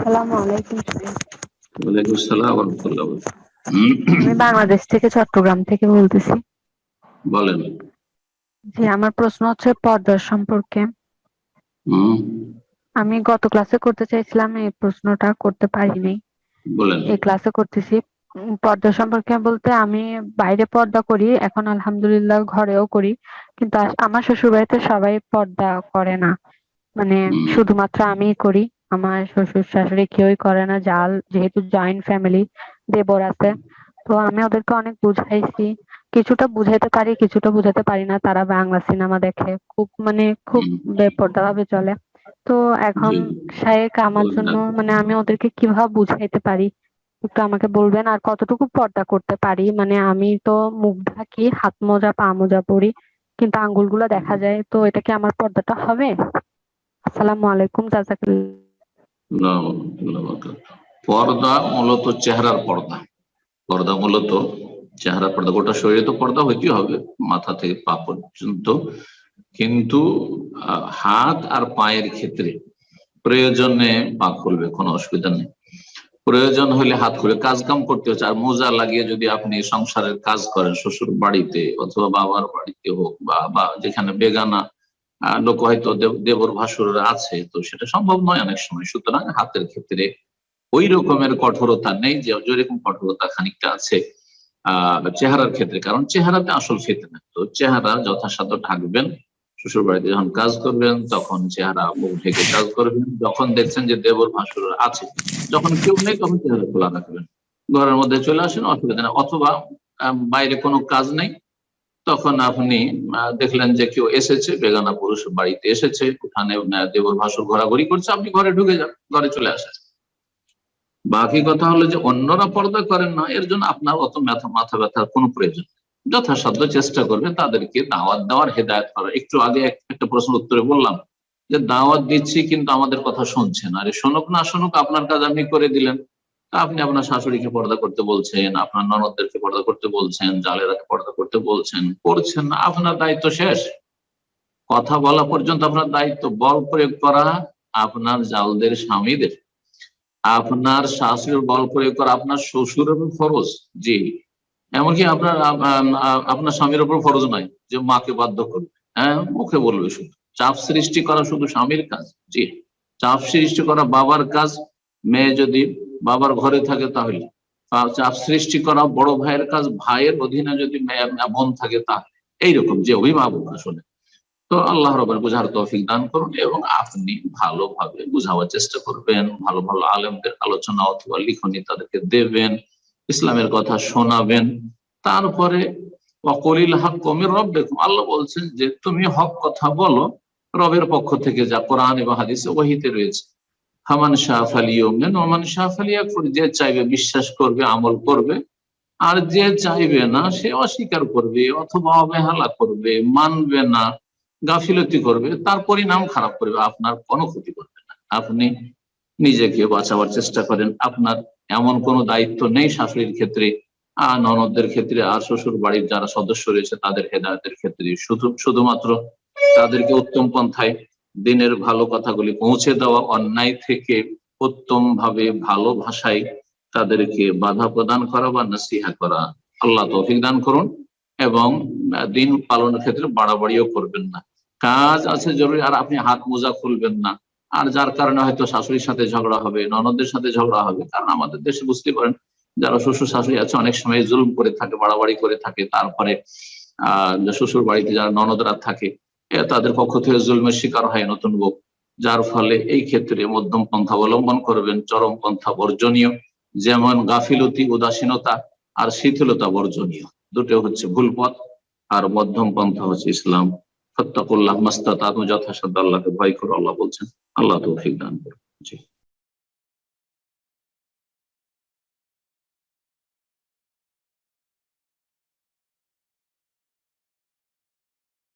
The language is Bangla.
আসসালামু আলাইকুম সাহেব। ওয়ালাইকুম আসসালাম ওয়া রাহমাতুল্লাহ। আমি বাংলাদেশ থেকে চট্টগ্রাম থেকে বলতেছি। বলেন। জি, আমার প্রশ্ন হচ্ছে পর্দার সম্পর্কে। হুম, আমি গত ক্লাসে করতে চাইছিলাম, এই প্রশ্নটা করতে পারিনি। বলেন। এই ক্লাসে করতেছি। পর্দা সম্পর্কে বলতে আমি বাইরে পর্দা করি, এখন আলহামদুলিল্লাহ ঘরেও করি। কিন্তু আমার শ্বশুর বাড়িতে সবাই পর্দা করে না, মানে হুম, শুধুমাত্র আমিই করি। আমার শ্বশুর শাশুড়ি কেউই করে না, যেহেতু জয়েন্ট ফ্যামিলি, দেবর আছে। তো আমি ওদেরকে অনেক বুঝাইছি, কিছুটা বুঝাইতে পারি কিছুটা বুঝাতে পারি না। তারা বাংলা সিনেমা দেখে, খুব হুম, বেপরোয়া ভাবে চলে। তো এখন জি, শায়েখ আমার জন্য, বলেন। মানে আমি ওদেরকে কিভাবে বুঝাইতে পারি একটু আমাকে বলবেন। আর কতটুকু পর্দা করতে পারি, মানে আমি তো মুখ ঢাকি, হাত মোজা পা মোজা পরি, কিন্তু আঙ্গুলগুলো দেখা যায়, তো এটা কি আমার পর্দাটা হবে? আসসালামু আলাইকুম জাজাকাল্লাহ। পর্দা মূলত চেহারার পর্দা। পর্দা মূলত চেহারা পর্দা, গোটা শরীরে তো পর্দা হইতেই হবে, মাথা থেকে পা পর্যন্ত। কিন্তু হাত আর পায়ের ক্ষেত্রে প্রয়োজনে পা খুলবে, কোনো অসুবিধা নেই। প্রয়োজন হলে হাত খুলে কাজ কাম করতে হচ্ছে। আর মোজা লাগিয়ে যদি আপনি সংসারের কাজ করেন, শ্বশুর বাড়িতে অথবা বাবার বাড়িতে হোক বা যেখানে বেগানা লোক হয়তো দেবর ভাসুর আছে, তো সেটা সম্ভব নয় অনেক সময়। সুতরাং হাতের ক্ষেত্রে ওই রকমের কঠোরতা নেই, যে যেরকম কঠোরতা খানিকটা আছে চেহারার ক্ষেত্রে, কারণ চেহারাতে আসল ফিতনা। তো চেহারা যথাসাধ্য ঢাকবেন। শ্বশুর বাড়িতে যখন কাজ করবেন তখন চেহারা মুখ ঢেকে কাজ করবেন। যখন দেখছেন যে দেবর ভাসুর আছে, যখন কেউ নেই তখন চেহারা খোলা রাখবেন। ঘরের মধ্যে চলে আসেন, অসুবিধা নেই। অথবা বাইরে কোনো কাজ নেই, তখন আপনি দেখলেন যে কেউ এসেছে, বেগানা পুরুষ বাড়িতে এসেছে, ওখানে দেবর ভাসুর ঘোরাঘুরি করছে, আপনি ঘরে ঢুকে যান, ঘরে চলে আসেন। বাকি কথা হলো যে অন্যরা পর্দা করেন না, এর জন্য আপনার অত মাথা ব্যথার কোনো প্রয়োজন নেই। যথাসাধ্য চেষ্টা করবে তাদেরকে দাওয়াত দেওয়ার, হেদায়েত করার। একটু আগে একটা প্রশ্ন উত্তরে বললাম যে দাওয়াত দিচ্ছি কিন্তু আমাদের কথা শুনছেন, আরে শুনুক না শুনুক, আপনার কাজ আপনি করে দিলেন। তা আপনি আপনার শাশুড়িকে পর্দা করতে বলছেন, আপনার ননদদেরকে পর্দা করতে বলছেন, জালেরাকে পর্দা করতে বলছেন, করছেন না, আপনার দায়িত্ব শেষ। কথা বলা পর্যন্ত আপনার দায়িত্ব, বল প্রয়োগ করা আপনার জালদের স্বামীদের, আপনার শাশুড়ির বল প্রয়োগ করা আপনার শ্বশুরের উপর ফরজ। জি, এমনকি আপনার স্বামীর উপর ফরজ নয় যে মাকে বাধ্য করবে। হ্যাঁ, মুখে বলবে শুধু। চাপ সৃষ্টি করা শুধু স্বামীর কাজ। জি, চাপ সৃষ্টি করা বাবার কাজ। মেয়ে যদি বাবার ঘরে থাকে তাহলে চাপ সৃষ্টি করা বড় ভাইয়ের কাজ। ভাইয়ের অধীনে যদি বোন থাকে তাহলে এইরকম যে অভিভাবক আসলে। তো আল্লাহ রবের বোঝার তৌফিক দান করুন, এবং আপনি ভালোভাবে বোঝাবার চেষ্টা করবেন। ভালো ভালো আলেমদের আলোচনা অথবা লিখনি তাদেরকে দেবেন, ইসলামের কথা শোনাবেন। তারপরে অকলিল হক কমির রব দেখুন, আল্লাহ বলছেন যে তুমি হক কথা বলো রবের পক্ষ থেকে, যা কোরআন এবং হাদিসে ওহীতে রয়েছে। ফামান শাহ ফালিউমিন ওমান শাহ ফালিয়াকফুর, যে চাইবে বিশ্বাস করবে, আমল করবে, আর যে চাইবে না সে অস্বীকার করবে অথবা অবহেলা করবে, মানবে না, গাফিলতি করবে, তার পরিণাম খারাপ করবে, আপনার কোনো ক্ষতি করবে না। আপনি নিজেকে বাঁচাবার চেষ্টা করেন। আপনার এমন কোনো দায়িত্ব নেই শাশুড়ির ক্ষেত্রে, আর ননদদের ক্ষেত্রে, আর শ্বশুর বাড়ির যারা সদস্য রয়েছে তাদের হেদায়েতের ক্ষেত্রে শুধুমাত্র তাদেরকে উত্তম পন্থায় দিনের ভালো কথাগুলি পৌঁছে দেওয়া, অন্যায় থেকে উত্তম ভাবে ভালো ভাষায় তাদেরকে বাধা প্রদান করা বা নসিহা করা। আল্লাহ তৌফিক দান করুন। এবং দিন পালনের ক্ষেত্রে বাড়াবাড়িও করবেন না। কাজ আছে জরুরি, আর আপনি হাত মোজা খুলবেন না। আর যার কারণে হয়তো শাশুড়ির সাথে ঝগড়া হবে, ননদের সাথে ঝগড়া হবে। কারণ আমাদের দেশে বুঝতে পারেন, যারা শ্বশুর শাশুড়ি আছে অনেক সময় জুলুম করে থাকে, বাড়াবাড়ি করে থাকে। তারপরে শ্বশুর বাড়িতে যারা ননদরা থাকে, তাদের পক্ষ থেকে জুলমের শিকার হয় নতুন বউ। যার ফলে এই ক্ষেত্রে মধ্যম পন্থা অবলম্বন করবেন, চরম পন্থা বর্জনীয়। যেমন গাফিলতি, উদাসীনতা আর শিথিলতা বর্জনীয়, দুটো হচ্ছে ভুল পথ। আর মধ্যম পন্থা হচ্ছে ইসলাম। ফাত্তাকুল্লাহ মাস্তাতাতুম, যথাসাধ্য আল্লাহকে ভয় করো, আল্লাহ বলছেন। আল্লাহ তৌফিক দান করুন।